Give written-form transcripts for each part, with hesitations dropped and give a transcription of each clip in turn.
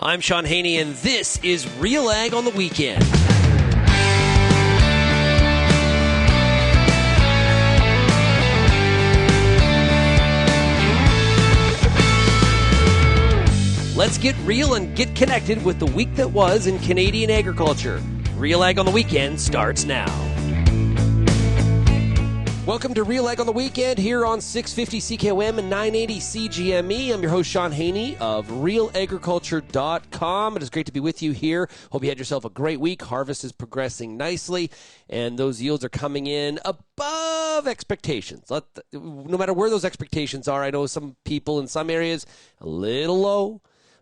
I'm Shaun Haney, and this is RealAg on the Weekend. Let's get real and get connected with the week that was in Canadian agriculture. RealAg on the Weekend starts now. Welcome to RealAg on the Weekend here on 650 CKOM and 980 CGME. I'm your host, Shaun Haney of RealAgriculture.com. It is great to be with you here. Hope you had yourself a great week. Harvest is progressing nicely, and those yields are coming in above expectations. No matter where those expectations are, I know some people in some areas a little low.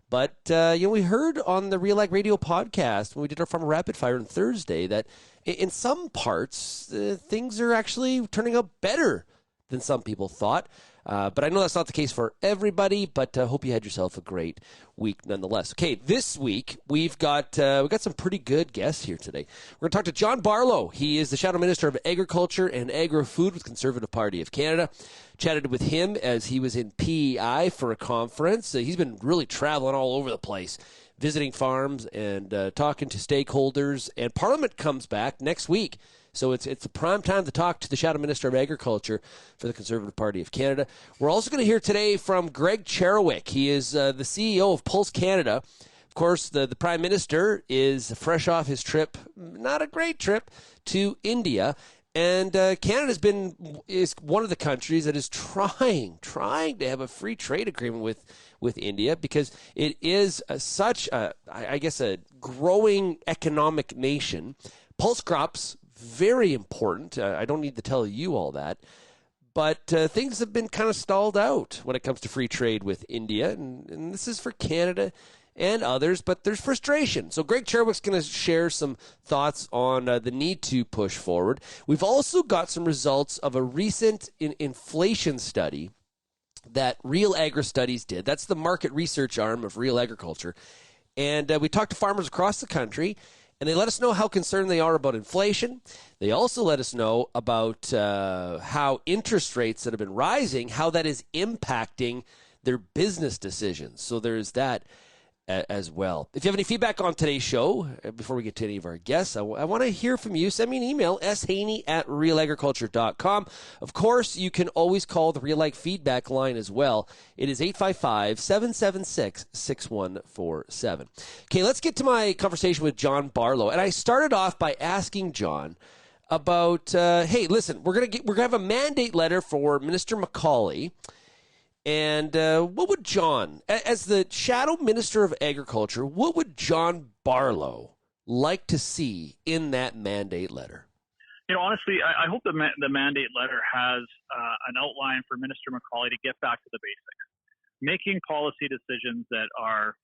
But, we heard on the RealAg Radio podcast when we did our Farmer Rapid Fire on Thursday that in some parts, things are actually turning out better than some people thought. But I know that's not the case for everybody, but I hope you had yourself a great week nonetheless. Okay, this week we've got some pretty good guests here today. We're going to talk to John Barlow. He is the Shadow Minister of Agriculture and Agri-Food with Conservative Party of Canada. Chatted with him as he was in PEI for a conference. He's been really traveling all over the place, visiting farms and talking to stakeholders. And Parliament comes back next week. So it's a prime time to talk to the Shadow Minister of Agriculture for the Conservative Party of Canada. We're also going to hear today from Greg Cherewyk. He is the CEO of Pulse Canada. Of course, the Prime Minister is fresh off his trip, not a great trip, to India. And Canada is one of the countries that is trying to have a free trade agreement with India because it is such a growing economic nation. Pulse crops, very important. I don't need to tell you all that. But things have been kind of stalled out when it comes to free trade with India. And this is for Canada and others, but there's frustration. So Greg Cherewyk's going to share some thoughts on the need to push forward. We've also got some results of a recent inflation study that RealAgristudies did. That's the market research arm of Real Agriculture. And we talked to farmers across the country, and they let us know how concerned they are about inflation. They also let us know about how interest rates that have been rising, how that is impacting their business decisions. So there's that as well. If you have any feedback on today's show, before we get to any of our guests, I want to hear from you. Send me an email, shaney@realagriculture.com. Of course, you can always call the RealAg feedback line as well. It is 855-776-6147. Okay, let's get to my conversation with John Barlow. And I started off by asking John about, hey, listen, we're gonna have a mandate letter for Minister McCauley. And what would John, as the Shadow Minister of Agriculture, what would John Barlow like to see in that mandate letter? Honestly, I hope the mandate letter has an outline for Minister McCauley to get back to the basics, making policy decisions that are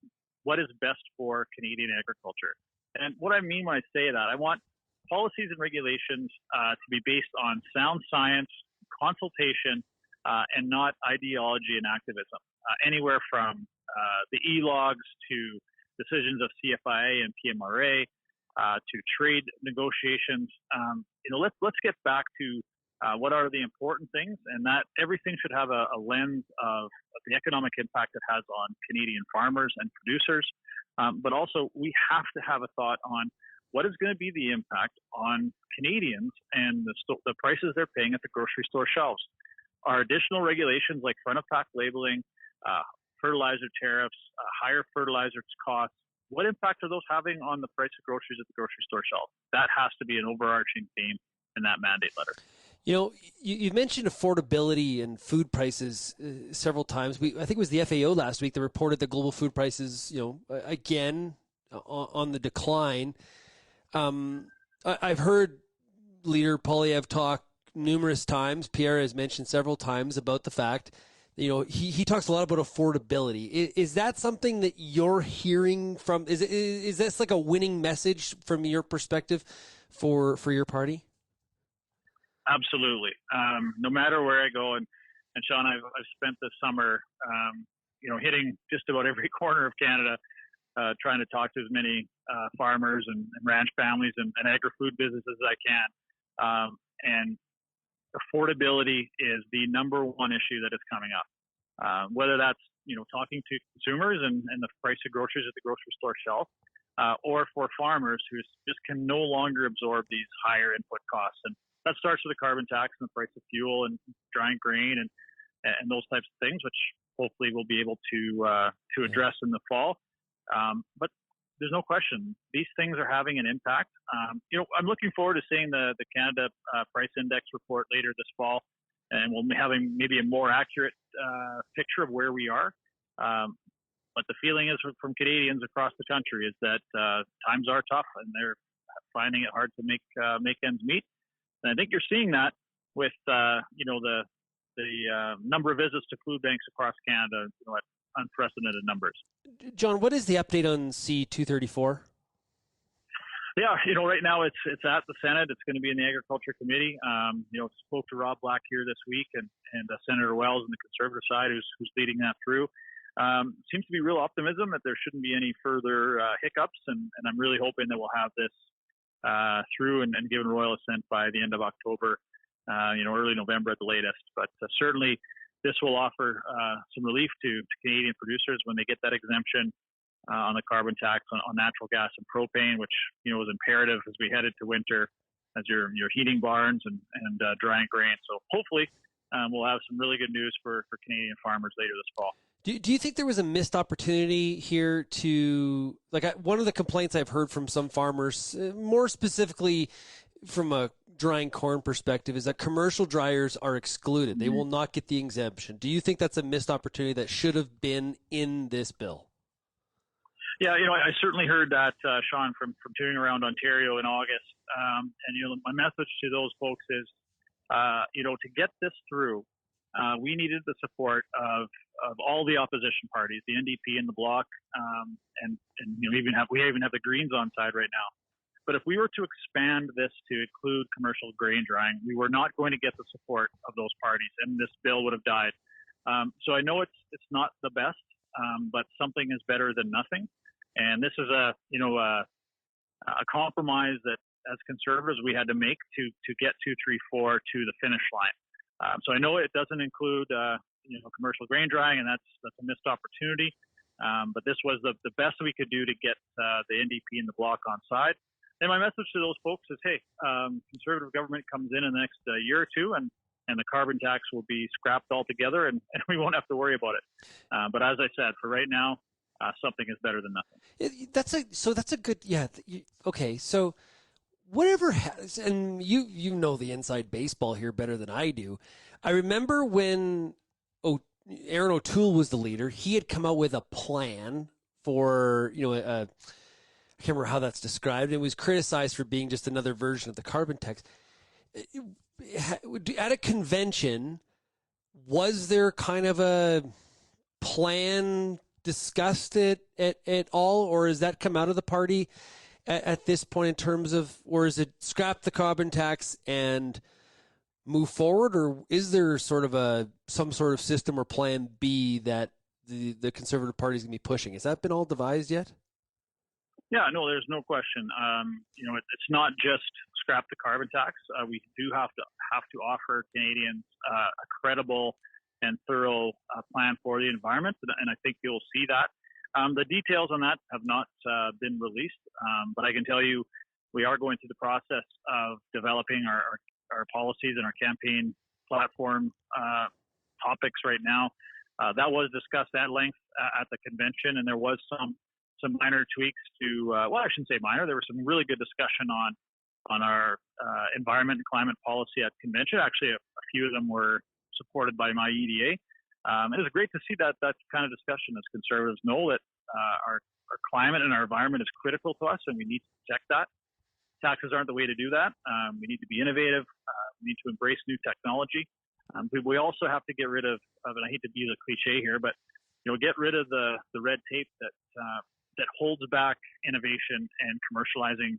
what is best for Canadian agriculture. And what I mean when I say that, I want policies and regulations to be based on sound science, consultation, and not ideology and activism. Anywhere from the e-logs to decisions of CFIA and PMRA to trade negotiations. Let's get back to what are the important things, and that everything should have a lens of the economic impact it has on Canadian farmers and producers. But also, we have to have a thought on what is going to be the impact on Canadians and the prices they're paying at the grocery store shelves. Are additional regulations like front-of-pack labeling, fertilizer tariffs, higher fertilizer costs, what impact are those having on the price of groceries at the grocery store shelf? That has to be an overarching theme in that mandate letter. You mentioned affordability and food prices several times. I think it was the FAO last week that reported that global food prices, again, on the decline. I've heard Leader Poilievre talk numerous times. Pierre has mentioned several times about the fact, he talks a lot about affordability. Is that something that you're hearing from? Is this like a winning message from your perspective for your party? Absolutely. No matter where I go, and Shaun, I've spent this summer, hitting just about every corner of Canada, trying to talk to as many farmers and ranch families and agri-food businesses as I can. And affordability is the number one issue that is coming up. Whether that's talking to consumers and the price of groceries at the grocery store shelf, or for farmers who just can no longer absorb these higher input costs. And that starts with the carbon tax and the price of fuel and drying grain and those types of things, which hopefully we'll be able to address in the fall. But there's no question these things are having an impact. I'm looking forward to seeing the Canada Price Index report later this fall, and we'll be having maybe a more accurate picture of where we are. But the feeling is from Canadians across the country is that times are tough and they're finding it hard to make ends meet. And I think you're seeing that with the number of visits to food banks across Canada at unprecedented numbers. John, what is the update on C-234? Yeah, right now it's at the Senate. It's going to be in the Agriculture Committee. Spoke to Rob Black here this week and Senator Wells on the Conservative side, who's leading that through. Seems to be real optimism that there shouldn't be any further hiccups, and I'm really hoping that we'll have this through and given royal assent by the end of October, early November at the latest. But certainly this will offer some relief to Canadian producers when they get that exemption on the carbon tax on natural gas and propane, which is imperative as we headed to winter, as your heating barns and drying grain. So hopefully we'll have some really good news for Canadian farmers later this fall. Do you think there was a missed opportunity here to, one of the complaints I've heard from some farmers, more specifically from a drying corn perspective, is that commercial dryers are excluded. They will not get the exemption. Do you think that's a missed opportunity that should have been in this bill? Yeah, I certainly heard that, Shaun, from touring around Ontario in August. And my message to those folks is, to get this through, we needed the support of all the opposition parties, the NDP and the Bloc, and we even have the Greens on side right now. But if we were to expand this to include commercial grain drying, we were not going to get the support of those parties, and this bill would have died. So I know it's not the best, but something is better than nothing. And this is a compromise that, as Conservatives, we had to make to get 234 to the finish line. So I know it doesn't include commercial grain drying, and that's a missed opportunity. But this was the best we could do to get the NDP and the Bloc on side. And my message to those folks is, hey, Conservative government comes in the next year or two, and the carbon tax will be scrapped altogether, and we won't have to worry about it. But as I said, for right now, something is better than nothing. That's a good, yeah. Okay, so whatever has, and you know the inside baseball here better than I do. I remember when Aaron O'Toole was the leader, he had come out with a plan for, I can't remember how that's described. It was criticized for being just another version of the carbon tax. At a convention, was there kind of a plan discussed at all, or has that come out of the party at this point in terms of, or is it scrap the carbon tax and move forward, or is there sort of some sort of system or plan B that the Conservative Party is going to be pushing? Has that been all devised yet? Yeah, no, there's no question. It's not just scrap the carbon tax. We do have to offer Canadians a credible and thorough plan for the environment, and I think you'll see that. The details on that have not been released, but I can tell you we are going through the process of developing our policies and our campaign platform topics right now. That was discussed at length at the convention, and there was some minor tweaks to, I shouldn't say minor. There was some really good discussion on our environment and climate policy at convention. Actually, a few of them were supported by my EDA. It was great to see that kind of discussion, as Conservatives know that our climate and our environment is critical to us, and we need to protect that. Taxes aren't the way to do that. We need to be innovative. We need to embrace new technology. We also have to get rid of, and I hate to be the cliche here, but get rid of the red tape that holds back innovation and commercializing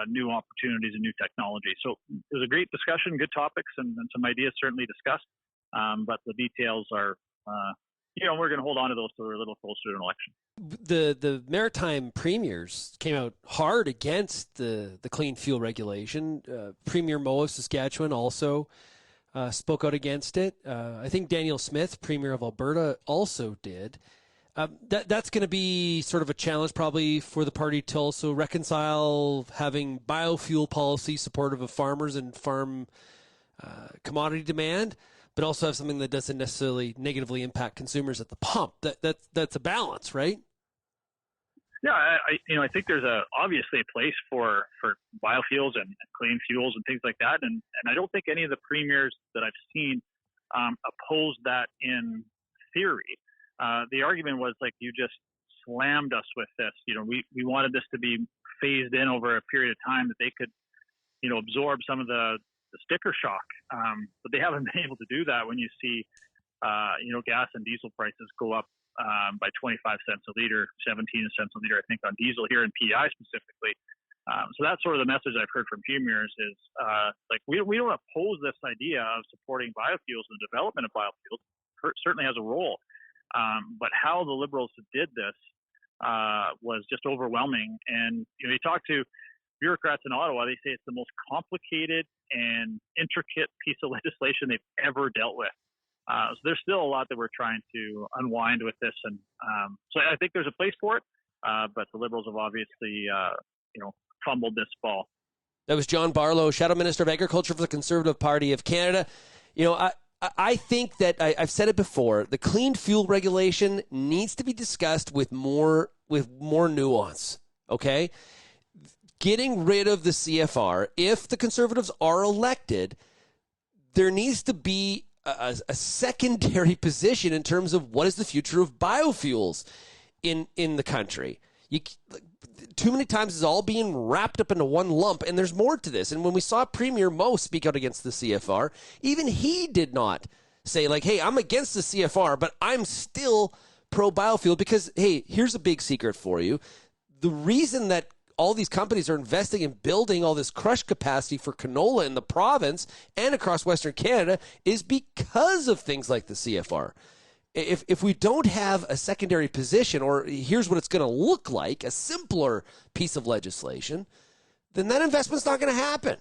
new opportunities and new technology. So it was a great discussion, good topics, and some ideas certainly discussed. But the details are, we're going to hold on to those till we're a little closer to an election. The maritime premiers came out hard against the clean fuel regulation. Premier Moe of Saskatchewan also spoke out against it. I think Daniel Smith, Premier of Alberta, also did. That's going to be sort of a challenge probably for the party to also reconcile having biofuel policy supportive of farmers and farm commodity demand, but also have something that doesn't necessarily negatively impact consumers at the pump. That's a balance, right? Yeah, I think there's obviously a place for biofuels and clean fuels and things like that, and I don't think any of the premiers that I've seen oppose that in theory. The argument was like, you just slammed us with this. We wanted this to be phased in over a period of time that they could, absorb some of the sticker shock. But they haven't been able to do that when you see, gas and diesel prices go up by 25 cents a liter, 17 cents a liter, I think, on diesel here in PEI specifically. So that's sort of the message I've heard from premiers is we don't oppose this idea of supporting biofuels and the development of biofuels. Certainly has a role. But how the Liberals did this was just overwhelming. And you talk to bureaucrats in Ottawa, they say it's the most complicated and intricate piece of legislation they've ever dealt with. So there's still a lot that we're trying to unwind with this. And so I think there's a place for it, but the Liberals have obviously, fumbled this ball. That was John Barlow, Shadow Minister of Agriculture for the Conservative Party of Canada. I think that I've said it before. The clean fuel regulation needs to be discussed with more nuance. Okay, getting rid of the CFR. If the Conservatives are elected, there needs to be a secondary position in terms of what is the future of biofuels in the country. Too many times it's all being wrapped up into one lump, and there's more to this. And when we saw Premier Moe speak out against the CFR, even he did not say, hey, I'm against the CFR, but I'm still pro-biofuel because, hey, here's a big secret for you. The reason that all these companies are investing in building all this crush capacity for canola in the province and across Western Canada is because of things like the CFR. If we don't have a secondary position, or here's what it's going to look like, a simpler piece of legislation, then that investment's not going to happen.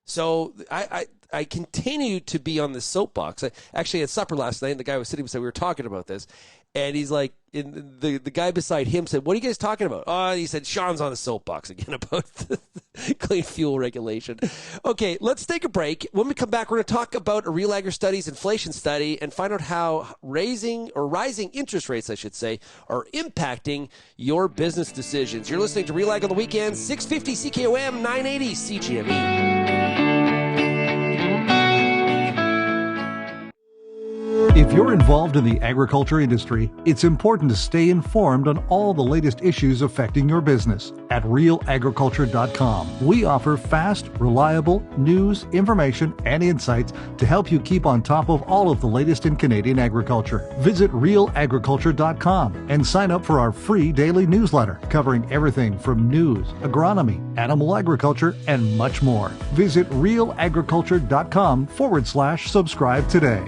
So I continue to be on this soapbox. I actually had supper last night, and the guy was sitting beside, we were talking about this, and he's like, the guy beside him said, "What are you guys talking about?" Oh, he said, "Sean's on the soapbox again about the clean fuel regulation." Okay, let's take a break. When we come back, we're going to talk about a RealAgristudies inflation study and find out how rising interest rates, I should say, are impacting your business decisions. You're listening to RealAg on the weekend, 650 CKOM, 980 CGME. If you're involved in the agriculture industry, it's important to stay informed on all the latest issues affecting your business. At RealAgriculture.com, we offer fast, reliable news, information, and insights to help you keep on top of all of the latest in Canadian agriculture. Visit RealAgriculture.com and sign up for our free daily newsletter covering everything from news, agronomy, animal agriculture, and much more. Visit RealAgriculture.com/subscribe today.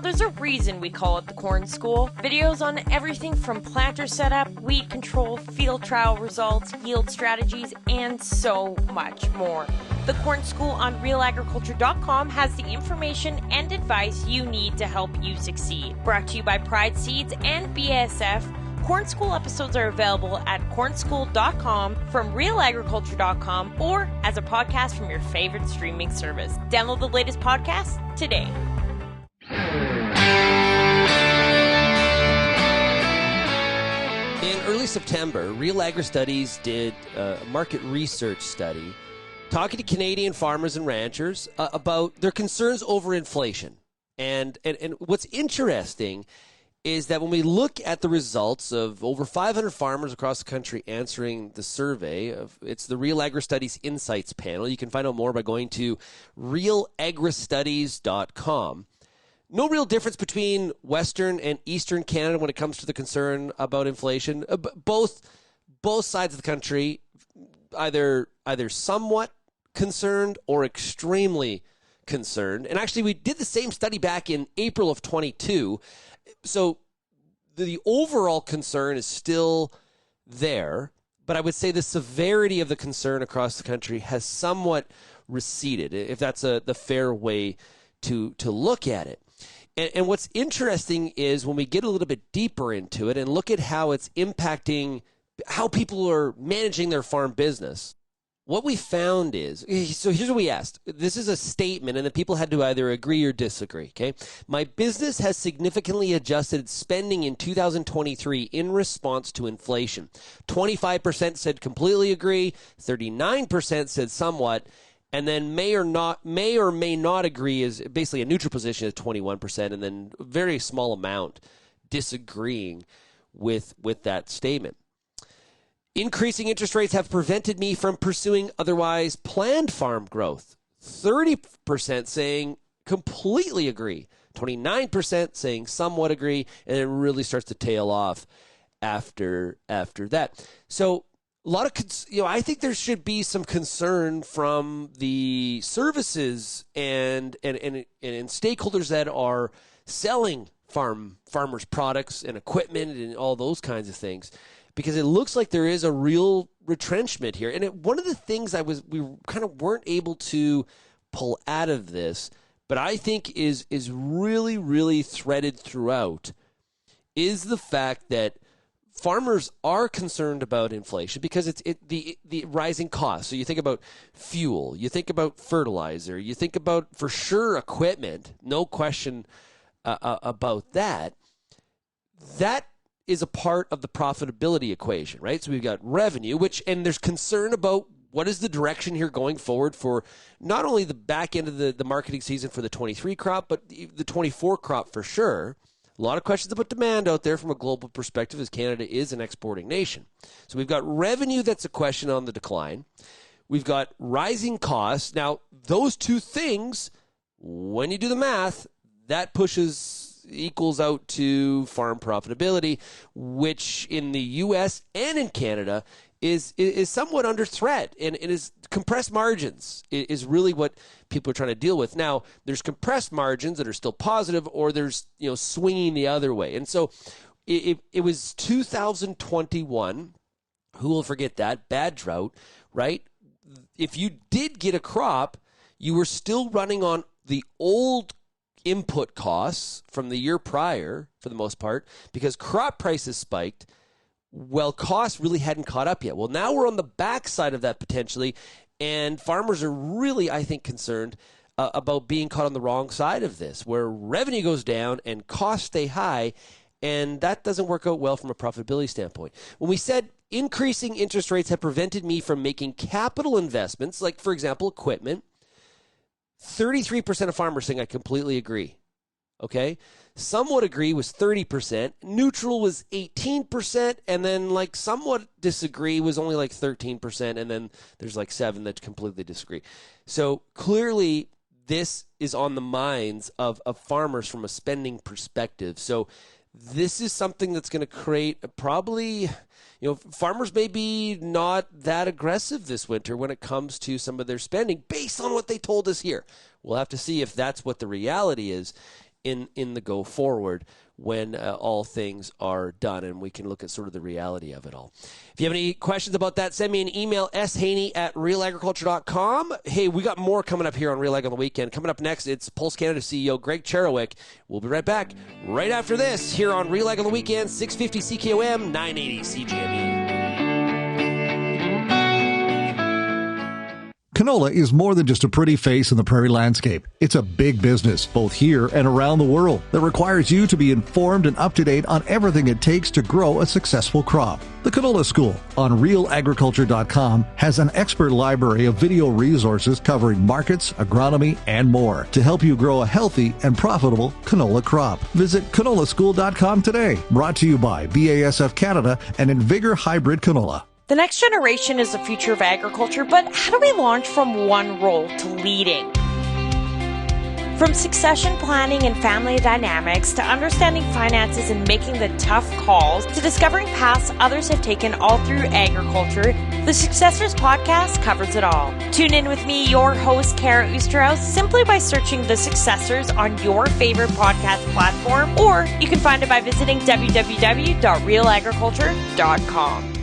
There's a reason we call it the Corn School. Videos on everything from planter setup, weed control, field trial results, yield strategies, and so much more. The Corn School on RealAgriculture.com has the information and advice you need to help you succeed. Brought to you by Pride Seeds and BASF, Corn School episodes are available at cornschool.com, from RealAgriculture.com, or as a podcast from your favorite streaming service. Download the latest podcast today. In early September, RealAgristudies did a market research study talking to Canadian farmers and ranchers about their concerns over inflation. And what's interesting is that when we look at the results of over 500 farmers across the country answering the survey, it's the RealAgristudies Insights panel. You can find out more by going to RealAgristudies.com. No real difference between Western and Eastern Canada when it comes to the concern about inflation. Both sides of the country either somewhat concerned or extremely concerned. And actually, we did the same study back in April of 22. So the overall concern is still there, but I would say the severity of the concern across the country has somewhat receded, if that's the fair way to look at it. And what's interesting is when we get a little bit deeper into it and look at how it's impacting how people are managing their farm business, what we found is, so here's what we asked. This is a statement, and the people had to either agree or disagree, okay? My business has significantly adjusted spending in 2023 in response to inflation. 25% said completely agree, 39% said somewhat, and then may or may not agree is basically a neutral position is 21%, and then a very small amount disagreeing with that statement. Increasing interest rates have prevented me from pursuing otherwise planned farm growth. 30% saying completely agree. 29% saying somewhat agree, and it really starts to tail off after that. So a lot of, I think there should be some concern from the services and stakeholders that are selling farmers' products and equipment and all those kinds of things, because it looks like there is a real retrenchment here. And one of the things we kind of weren't able to pull out of this, but I think is really, really threaded throughout, is the fact that farmers are concerned about inflation because it's the rising costs. So you think about fuel, you think about fertilizer, you think about, for sure, equipment, no question about that. That is a part of the profitability equation, right? So we've got revenue, and there's concern about what is the direction here going forward for not only the back end of the marketing season for the 23 crop, but the 24 crop for sure. A lot of questions about demand out there from a global perspective, as Canada is an exporting nation. So we've got revenue that's a question on the decline. We've got rising costs. Now, those two things, when you do the math, that equals out to farm profitability, which in the U.S. and in Canada is somewhat under threat, and it is compressed margins is really what people are trying to deal with. Now, there's compressed margins that are still positive, or there's swinging the other way. And so it was 2021. Who will forget that? Bad drought, right? If you did get a crop, you were still running on the old input costs from the year prior, for the most part, because crop prices spiked. Well, costs really hadn't caught up yet. Well, now we're on the backside of that potentially, and farmers are really, I think, concerned about being caught on the wrong side of this, where revenue goes down and costs stay high, and that doesn't work out well from a profitability standpoint. When we said increasing interest rates have prevented me from making capital investments, like, for example, equipment, 33% of farmers saying I completely agree. Okay? Somewhat agree was 30%. Neutral was 18%. And then somewhat disagree was only 13%. And then there's 7 that completely disagree. So clearly this is on the minds of farmers from a spending perspective. So this is something that's going to create probably, farmers may be not that aggressive this winter when it comes to some of their spending based on what they told us here. We'll have to see if that's what the reality is in the go forward when all things are done, and we can look at sort of the reality of it all. If you have any questions about that, send me an email, shaney@realagriculture.com. Hey, we got more coming up here on RealAg on the weekend. Coming up next, it's Pulse Canada CEO Greg Cherewyk. We'll be right back right after this here on RealAg on the weekend, 650 CKOM, 980 CGME. Canola is more than just a pretty face in the prairie landscape. It's a big business, both here and around the world, that requires you to be informed and up to date on everything it takes to grow a successful crop. The Canola School on RealAgriculture.com has an expert library of video resources covering markets, agronomy, and more to help you grow a healthy and profitable canola crop. Visit canolaschool.com today. Brought to you by BASF Canada and Invigor Hybrid Canola. The next generation is the future of agriculture, but how do we launch from one role to leading? From succession planning and family dynamics to understanding finances and making the tough calls to discovering paths others have taken all through agriculture, the Successors Podcast covers it all. Tune in with me, your host, Kara Oosterhuis, simply by searching The Successors on your favorite podcast platform, or you can find it by visiting www.realagriculture.com.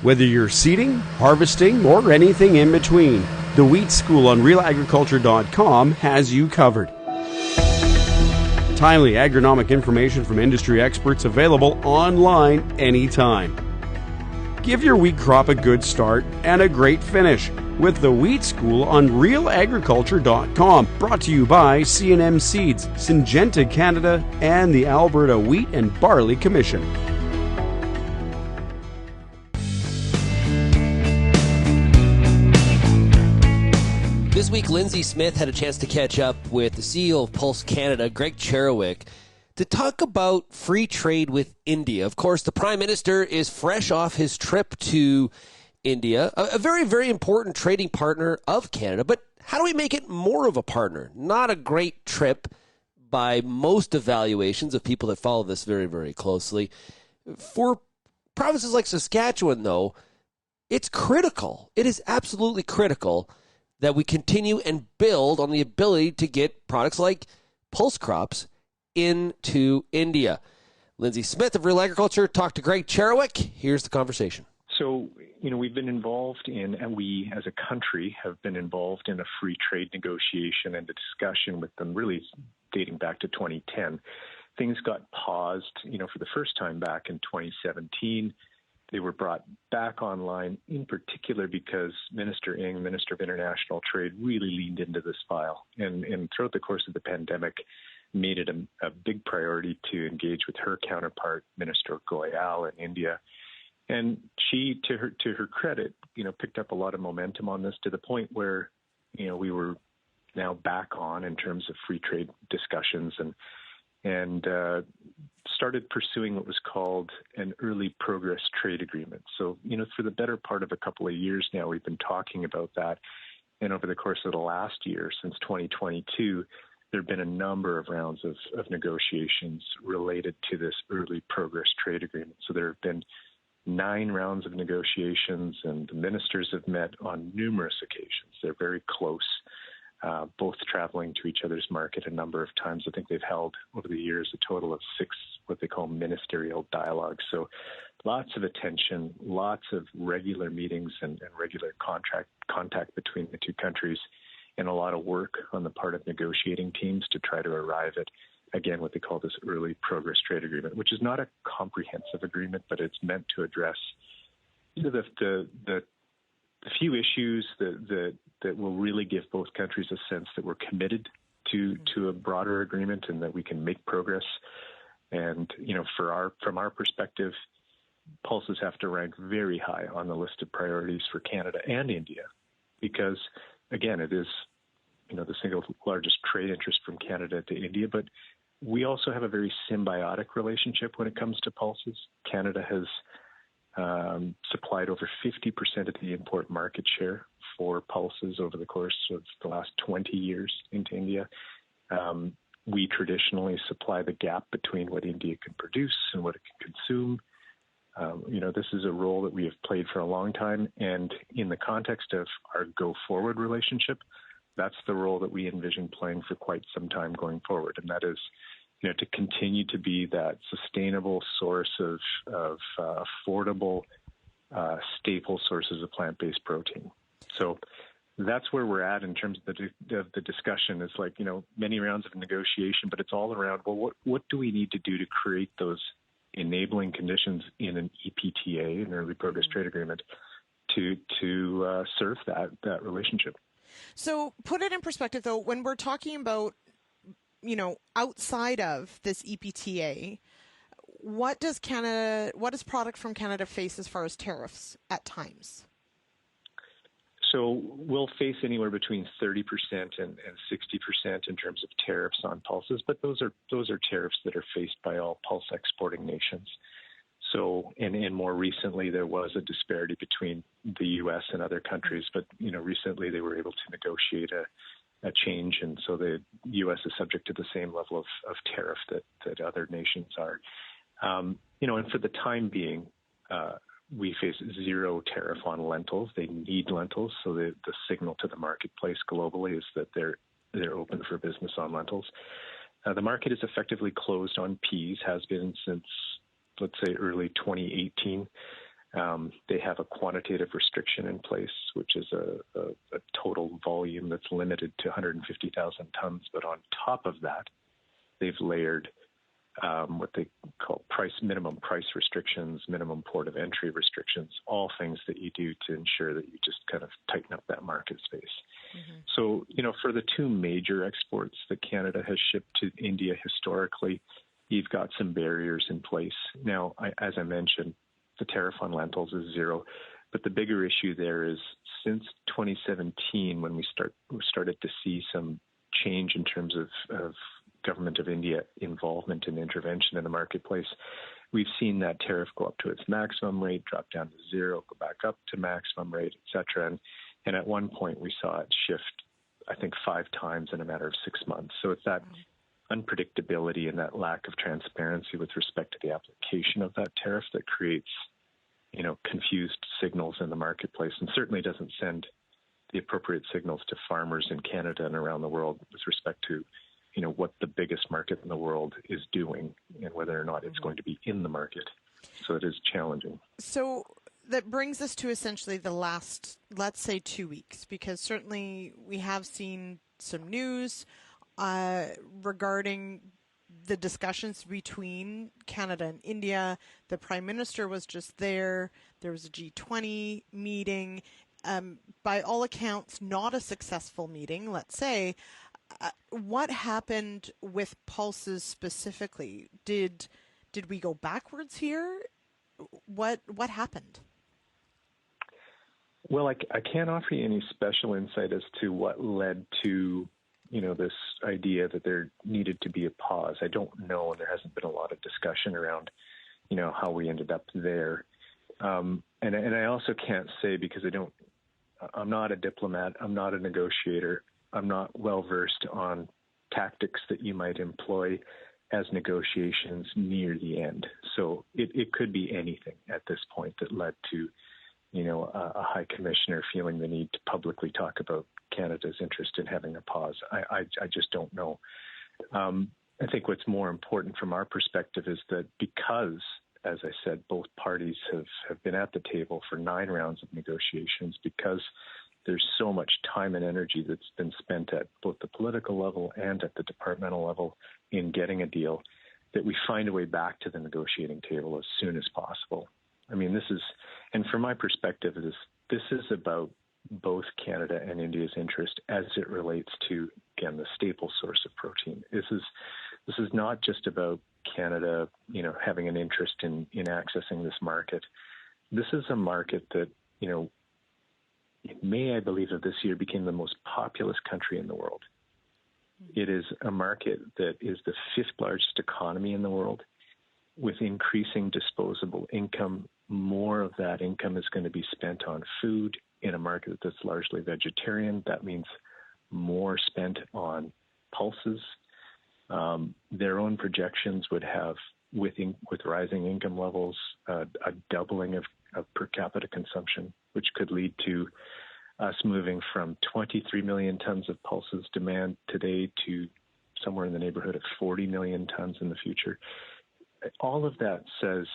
Whether you're seeding, harvesting, or anything in between, The Wheat School on RealAgriculture.com has you covered. Timely agronomic information from industry experts available online anytime. Give your wheat crop a good start and a great finish with the Wheat School on RealAgriculture.com. Brought to you by C&M Seeds, Syngenta Canada, and the Alberta Wheat and Barley Commission. This week, Lindsay Smith had a chance to catch up with the CEO of Pulse Canada, Greg Cherewyk, to talk about free trade with India. Of course, the Prime Minister is fresh off his trip to India, a very, very important trading partner of Canada. But how do we make it more of a partner? Not a great trip by most evaluations of people that follow this very, very closely. For provinces like Saskatchewan, though, it's critical. It is absolutely critical that we continue and build on the ability to get products like pulse crops into India. Lindsay Smith of Real Agriculture talked to Greg Cherewyk. Here's the conversation. So, we've been involved in, and we as a country have been involved in a free trade negotiation and a discussion with them really dating back to 2010. Things got paused, for the first time back in 2017. They were brought back online, in particular because Minister Ng, Minister of International Trade, really leaned into this file. And throughout the course of the pandemic, made it a big priority to engage with her counterpart, Minister Goyal in India. And she, to her credit, picked up a lot of momentum on this to the point where, we were now back on in terms of free trade discussions and started pursuing what was called an early progress trade agreement. So, for the better part of a couple of years now, we've been talking about that. And over the course of the last year, since 2022, there have been a number of rounds of negotiations related to this early progress trade agreement. So there have been 9 rounds of negotiations, and the ministers have met on numerous occasions. They're very close, both traveling to each other's market a number of times. I think they've held over the years a total of 6 what they call ministerial dialogues. So lots of attention, lots of regular meetings and regular contact between the two countries, and a lot of work on the part of negotiating teams to try to arrive at, again, what they call this early progress trade agreement, which is not a comprehensive agreement, but it's meant to address the few issues that will really give both countries a sense that we're committed to a broader agreement and that we can make progress. And, from our perspective, pulses have to rank very high on the list of priorities for Canada and India because, again, it is, the single largest trade interest from Canada to India, but we also have a very symbiotic relationship when it comes to pulses. Canada has supplied over 50% of the import market share for pulses over the course of the last 20 years into India. We traditionally supply the gap between what India can produce and what it can consume. This is a role that we have played for a long time. And in the context of our go-forward relationship, that's the role that we envision playing for quite some time going forward. And that is, to continue to be that sustainable source of affordable, staple sources of plant-based protein. So that's where we're at in terms of the discussion. It's like, many rounds of negotiation, but it's all around, well, what do we need to do to create those enabling conditions in an EPTA, an early progress trade agreement, to serve that relationship. So put it in perspective, though, when we're talking about, outside of this EPTA, what does product from Canada face as far as tariffs at times? So we'll face anywhere between 30% and 60% in terms of tariffs on pulses, but those are tariffs that are faced by all pulse exporting nations. So, and more recently, there was a disparity between the U.S. and other countries, but recently they were able to negotiate a change, and so the U.S. is subject to the same level of tariff that other nations are. And for the time being, we face zero tariff on lentils. They need lentils, so the signal to the marketplace globally is that they're open for business on lentils. The market is effectively closed on peas, has been since, let's say, early 2018. They have a quantitative restriction in place, which is a total volume that's limited to 150,000 tons. But on top of that, they've layered what they call minimum price restrictions, minimum port of entry restrictions, all things that you do to ensure that you just kind of tighten up that market space. Mm-hmm. So, for the two major exports that Canada has shipped to India historically, you've got some barriers in place. Now, as I mentioned, the tariff on lentils is zero, but the bigger issue there is since 2017, when we started to see some change in terms of Government of India involvement and intervention in the marketplace, we've seen that tariff go up to its maximum rate, drop down to zero, go back up to maximum rate, et cetera. And at one point we saw it shift, I think, 5 times in a matter of 6 months. So it's that unpredictability and that lack of transparency with respect to the application of that tariff that creates, confused signals in the marketplace, and certainly doesn't send the appropriate signals to farmers in Canada and around the world with respect to what the biggest market in the world is doing and whether or not it's going to be in the market. So it is challenging. So that brings us to essentially the last, let's say, 2 weeks, because certainly we have seen some news regarding the discussions between Canada and India. The Prime Minister was just there. There was a G20 meeting. By all accounts, not a successful meeting, let's say. What happened with pulses specifically? Did we go backwards here? What happened? Well, I can't offer you any special insight as to what led to this idea that there needed to be a pause. I don't know, and there hasn't been a lot of discussion around how we ended up there. And I also can't say, because I'm not a diplomat, I'm not a negotiator. I'm not well-versed on tactics that you might employ as negotiations near the end. So it could be anything at this point that led to, a high commissioner feeling the need to publicly talk about Canada's interest in having a pause. I just don't know. I think what's more important from our perspective is that because, as I said, both parties have been at the table for 9 rounds of negotiations, because there's so much time and energy that's been spent at both the political level and at the departmental level in getting a deal, that we find a way back to the negotiating table as soon as possible. I mean, and from my perspective, this is about both Canada and India's interest as it relates to, again, the staple source of protein. This is not just about Canada, having an interest in accessing this market. This is a market that, in May, I believe, of this year became the most populous country in the world. It is a market that is the 5th largest economy in the world, with increasing disposable income. More of that income is going to be spent on food in a market that's largely vegetarian. That means more spent on pulses. Their own projections would have, with rising income levels, a doubling of per capita consumption, which could lead to us moving from 23 million tons of pulses demand today to somewhere in the neighborhood of 40 million tons in the future. All of that says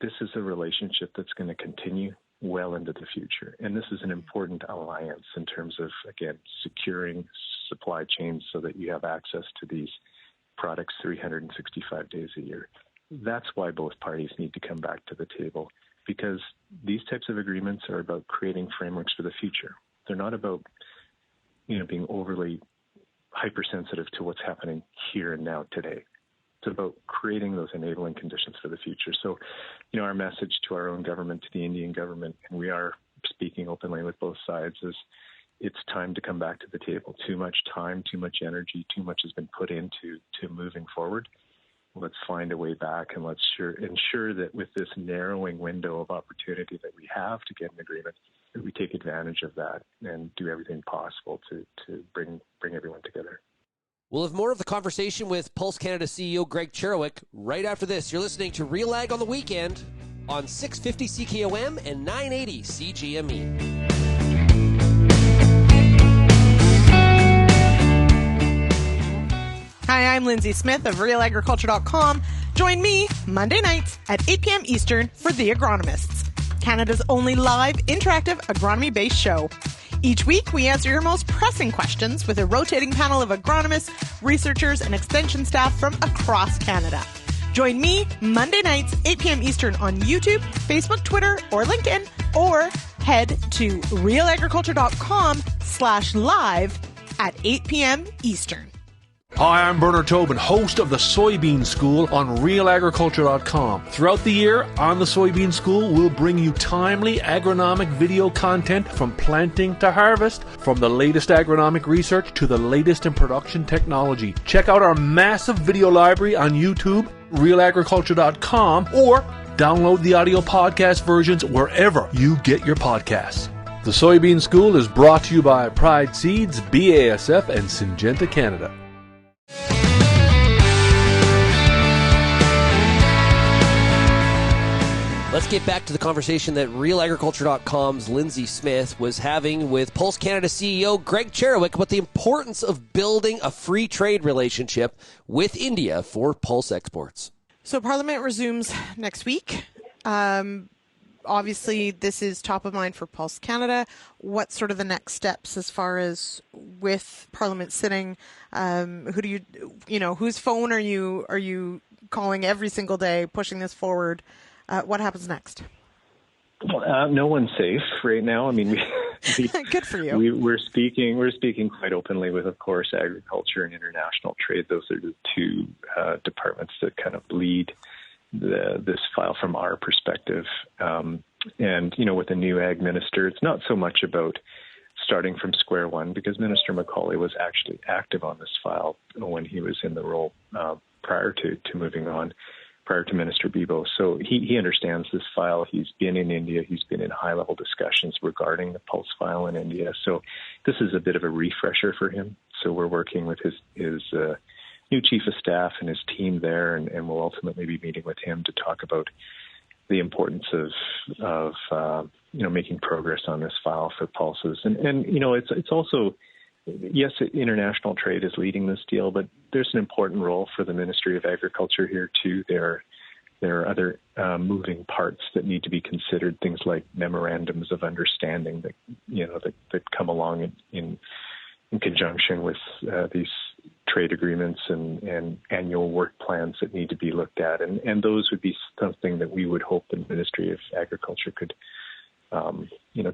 this is a relationship that's going to continue well into the future. And this is an important alliance in terms of, again, securing supply chains so that you have access to these products 365 days a year. That's why both parties need to come back to the table, because these types of agreements are about creating frameworks for the future. They're not about, being overly hypersensitive to what's happening here and now today. It's about creating those enabling conditions for the future. So, our message to our own government, to the Indian government, and we are speaking openly with both sides, is it's time to come back to the table. Too much time, too much energy, too much has been put into moving forward. Let's find a way back, and let's ensure that with this narrowing window of opportunity that we have to get an agreement, that we take advantage of that and do everything possible to bring everyone together. We'll have more of the conversation with Pulse Canada CEO Greg Cherewyk right after this. You're listening to RealAg on the Weekend on 650 CKOM and 980 CGME. Hi, I'm Lindsay Smith of RealAgriculture.com. Join me Monday nights at 8 p.m. Eastern for The Agronomists. Canada's only live, interactive, agronomy-based show. Each week, we answer your most pressing questions with a rotating panel of agronomists, researchers, and extension staff from across Canada. Join me Monday nights, 8 p.m. Eastern on YouTube, Facebook, Twitter, or LinkedIn, or head to realagriculture.com/live at 8 p.m. Eastern. Hi, I'm Bernard Tobin, host of the Soybean School on RealAgriculture.com. Throughout the year, on the Soybean School, we'll bring you timely agronomic video content from planting to harvest, from the latest agronomic research to the latest in production technology. Check out our massive video library on YouTube, RealAgriculture.com, or download the audio podcast versions wherever you get your podcasts. The Soybean School is brought to you by Pride Seeds, BASF, and Syngenta Canada. Let's get back to the conversation that RealAgriculture.com's Lindsay Smith was having with Pulse Canada CEO Greg Cherewyk about the importance of building a free trade relationship with India for pulse exports. So Parliament resumes next week. Obviously, this is top of mind for Pulse Canada. What's sort of the next steps as far as with Parliament sitting? Who do whose phone are you calling every single day, pushing this forward? What happens next? No one's safe right now. I mean, good for you. We're speaking quite openly with, of course, agriculture and international trade. Those are the two departments that kind of lead this file from our perspective. And with the new ag minister, it's not so much about starting from square one, because Minister Macaulay was actually active on this file when he was in the role prior to moving on. Prior to Minister Bibo. So he understands this file. He's been in India. He's been in high-level discussions regarding the Pulse file in India. So this is a bit of a refresher for him. So we're working with his new chief of staff and his team there, and we'll ultimately be meeting with him to talk about the importance of making progress on this file for pulses. And it's also, yes, international trade is leading this deal, but there's an important role for the Ministry of Agriculture here too. There are other moving parts that need to be considered, things like memorandums of understanding that come along in conjunction with these trade agreements and annual work plans that need to be looked at. And those would be something that we would hope the Ministry of Agriculture could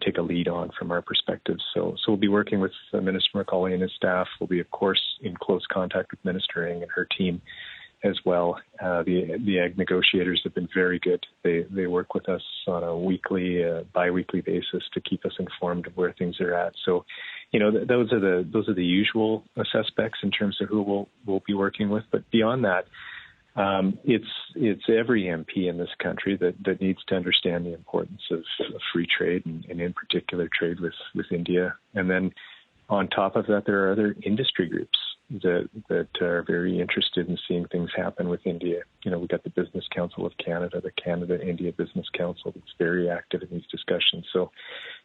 take a lead on from our perspective. So we'll be working with Minister Macaulay and his staff. We'll be, of course, in close contact with Minister Ng and her team as well. The ag negotiators have been very good. They work with us on a weekly, bi-weekly basis to keep us informed of where things are at. So, those are the usual suspects in terms of who we'll be working with. But beyond that, it's every MP in this country that needs to understand the importance of free trade and in particular trade with India. And then on top of that, there are other industry groups that are very interested in seeing things happen with India. We've got the Business Council of Canada, the Canada-India Business Council that's very active in these discussions. So,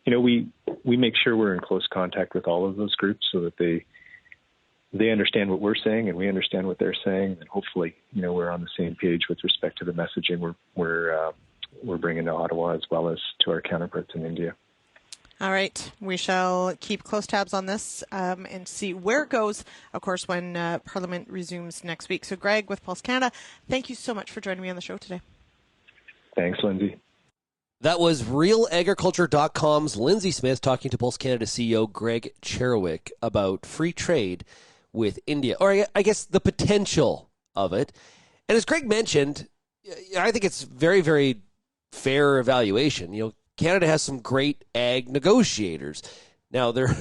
we make sure we're in close contact with all of those groups so that they understand what we're saying and we understand what they're saying, and hopefully, we're on the same page with respect to the messaging we're bringing to Ottawa as well as to our counterparts in India. All right. We shall keep close tabs on this and see where it goes, of course, when Parliament resumes next week. So, Greg with Pulse Canada, thank you so much for joining me on the show today. Thanks, Lindsay. That was RealAgriculture.com's Lindsay Smith talking to Pulse Canada CEO Greg Cherewyk about free trade with India, or I guess the potential of it. And as Greg mentioned, I think it's very, very fair evaluation. Canada has some great ag negotiators. Now, there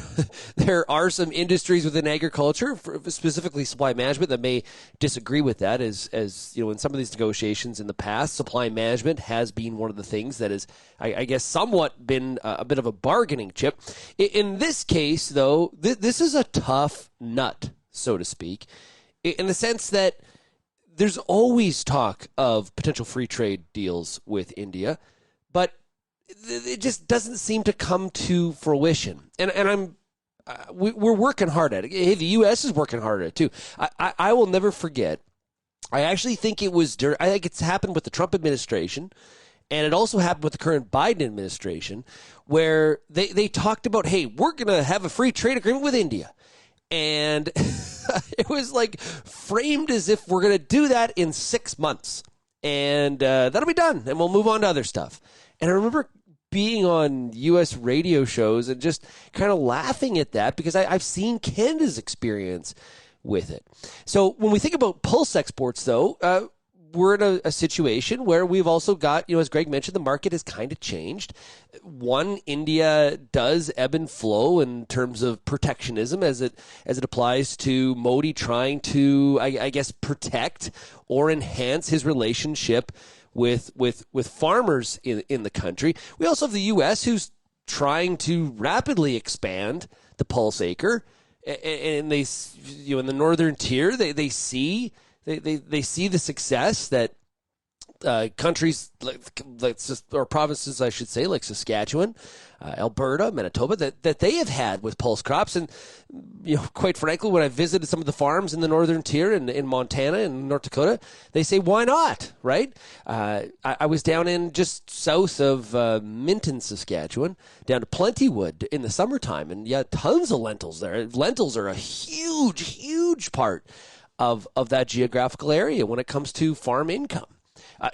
are some industries within agriculture, specifically supply management, that may disagree with that. As in some of these negotiations in the past, supply management has been one of the things that has, I guess, somewhat been a bit of a bargaining chip. In this case, though, this is a tough nut, so to speak, in the sense that there's always talk of potential free trade deals with India, but it just doesn't seem to come to fruition. And we're working hard at it. Hey, the U.S. is working hard at it too. I will never forget. I actually think I think it's happened with the Trump administration, And it also happened with the current Biden administration, where they talked about, hey, we're going to have a free trade agreement with India. And it was like framed as if we're going to do that in 6 months. And that'll be done, and we'll move on to other stuff. And I remember being on U.S. radio shows and just kind of laughing at that because I've seen Canada's experience with it. So when we think about pulse exports, though, we're in a situation where we've also got, as Greg mentioned, the market has kind of changed. One, India does ebb and flow in terms of protectionism as it applies to Modi trying to, I guess, protect or enhance his relationship with farmers in the country. We also have the U.S. who's trying to rapidly expand the pulse acre, and they, in the northern tier, they see the success that countries or provinces, I should say, like Saskatchewan, Alberta, Manitoba, that they have had with pulse crops. And quite frankly, when I visited some of the farms in the northern tier in Montana and North Dakota, they say, why not, right? I was down in just south of Minton, Saskatchewan, down to Plentywood in the summertime, and tons of lentils there. Lentils are a huge part of that geographical area when it comes to farm income.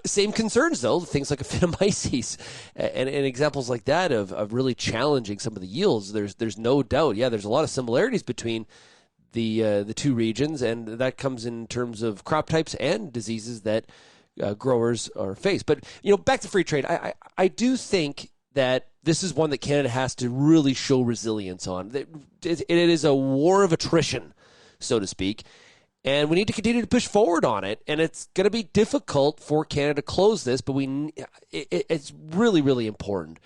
Same concerns, though, things like Aphanomyces and examples like that of really challenging some of the yields. There's no doubt. Yeah, there's a lot of similarities between the two regions, and that comes in terms of crop types and diseases that growers are faced. But, back to free trade, I do think that this is one that Canada has to really show resilience on. It is a war of attrition, so to speak. And we need to continue to push forward on it. And it's going to be difficult for Canada to close this, but it's really, really important.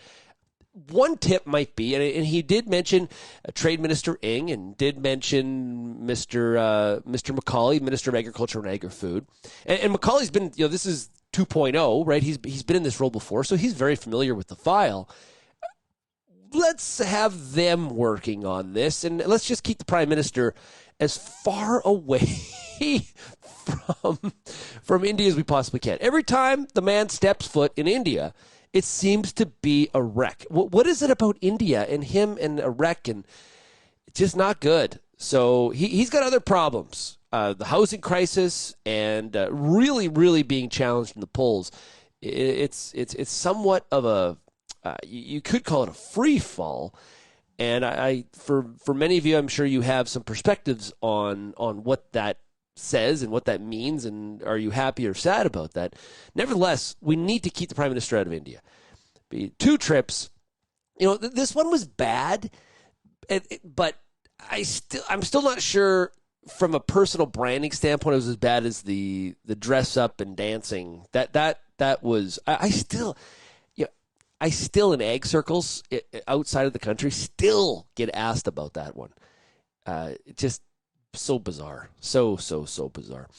One tip might be, and he did mention Trade Minister Ng and did mention Mr. McCauley, Minister of Agriculture and Agri-Food. And McCauley's been, this is 2.0, right? He's been in this role before, so he's very familiar with the file. Let's have them working on this, and let's just keep the Prime Minister as far away from India as we possibly can. Every time the man steps foot in India, it seems to be a wreck. What is it about India and him and a wreck? And it's just not good. So he's got other problems. The housing crisis and really, really being challenged in the polls. It's somewhat of a, you could call it a free fall. And I for many of you, I'm sure you have some perspectives on what that says and what that means, and are you happy or sad about that? Nevertheless, we need to keep the Prime Minister out of India. 2 trips. This one was bad, but I'm still not sure from a personal branding standpoint it was as bad as the dress up and dancing. That was I still in ag circles outside of the country still get asked about that one. Just so bizarre. So bizarre.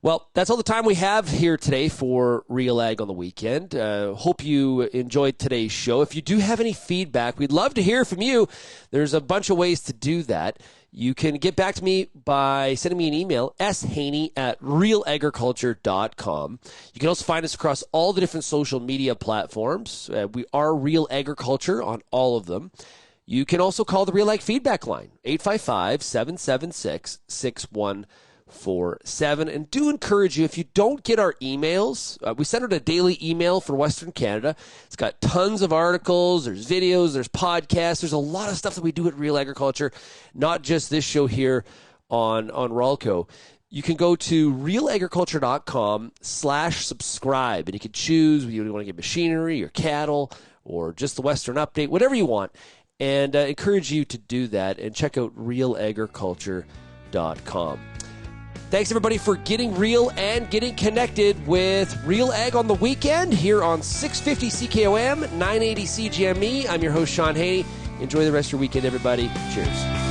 Well, that's all the time we have here today for Real Ag on the Weekend. Hope you enjoyed today's show. If you do have any feedback, we'd love to hear from you. There's a bunch of ways to do that. You can get back to me by sending me an email, shaney@realagriculture.com. You can also find us across all the different social media platforms. We are Real Agriculture on all of them. You can also call the Real Ag feedback line, 855-776-6147. And do encourage you, if you don't get our emails, we send out a daily email for Western Canada. It's got tons of articles, there's videos, there's podcasts, there's a lot of stuff that we do at Real Agriculture, not just this show here on Ralco. You can go to realagriculture.com/subscribe, and you can choose whether you want to get machinery or cattle or just the Western Update, whatever you want. And encourage you to do that and check out realagriculture.com. Thanks, everybody, for getting real and getting connected with Real Ag on the Weekend here on 650 CKOM, 980 CGME. I'm your host, Shaun Haney. Enjoy the rest of your weekend, everybody. Cheers.